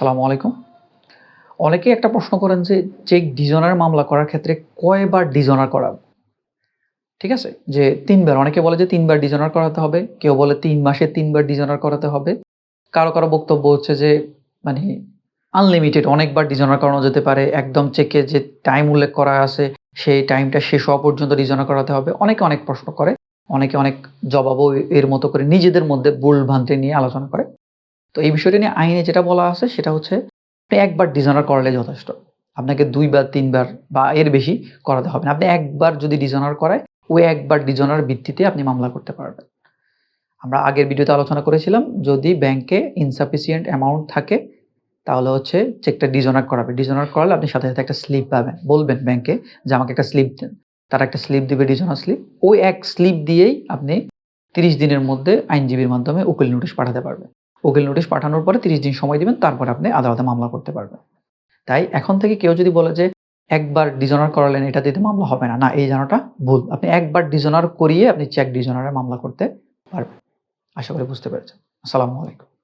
আসসালামু আলাইকুম। অনেকেই একটা প্রশ্ন করেন যে চেক ডিজনার মামলা করার ক্ষেত্রে কয়বার ডিজনার করাবো? ঠিক আছে? যে ৩ বার অনেকে বলে যে ৩ বার ডিজনার করাতে হবে। কেউ বলে ৩ মাসে ৩ বার ডিজনার করাতে হবে। কারো বক্তব্য হচ্ছে যে মানে আনলিমিটেড অনেকবার ডিজনার করানো যেতে পারে। একদম চেকে যে টাইম উল্লেখ করা আছে সেই টাইমটা শেষ হওয়া পর্যন্ত ডিজনার করাতে হবে। অনেকে অনেক প্রশ্ন করে। অনেকে অনেক জবাবও এর মতো করে নিজেদের মধ্যে ভুল-ভ্রান্তি নিয়ে আলোচনা করে। তো এই বিষয়টা নিয়ে আইনে যেটা বলা আছে সেটা হচ্ছে আপনি একবার ডিজঅনার করালেই যথেষ্ট। আপনাকে ২ বার ৩ বার বা এর বেশি করাতে হবে না। আপনি একবার যদি ডিজঅনার করায়, ওই একবার ডিজঅনার ভিত্তিতে আপনি মামলা করতে পারবেন। আমরা আগের ভিডিওতে আলোচনা করেছিলাম যদি ব্যাংকে ইনসাফিসিয়েন্ট অ্যামাউন্ট থাকে তাহলে হচ্ছে চেকটা ডিজঅনার করাবে। ডিজঅনার করালে আপনি সাথে একটা স্লিপ পাবেন। বলবেন ব্যাংকে যে আমাকে একটা স্লিপ দেন। তারা একটা স্লিপ দিবে ডিজঅনার স্লিপ। ওই এক স্লিপ দিয়েই আপনি ৩০ দিনের মধ্যে আইনজীবীর মাধ্যমে উকিল নোটিশ পাঠাতে পারবেন। উকিল নোটিশ পাঠানোর পরে ৩০ দিন সময় দিবেন তারপরে আপনি আদালতে মামলা করতে পারবেন। তাই এখন থেকে কেউ যদি বলে যে একবার ডিজঅনার করালেন এটা দিতে মামলা হবে না। না, এই ধারণাটা ভুল। আপনি একবার ডিজঅনার করিয়ে আপনি চেক ডিজঅনারে মামলা করতে পারবেন। আশা করি বুঝতে পেরেছেন। আসসালামু আলাইকুম।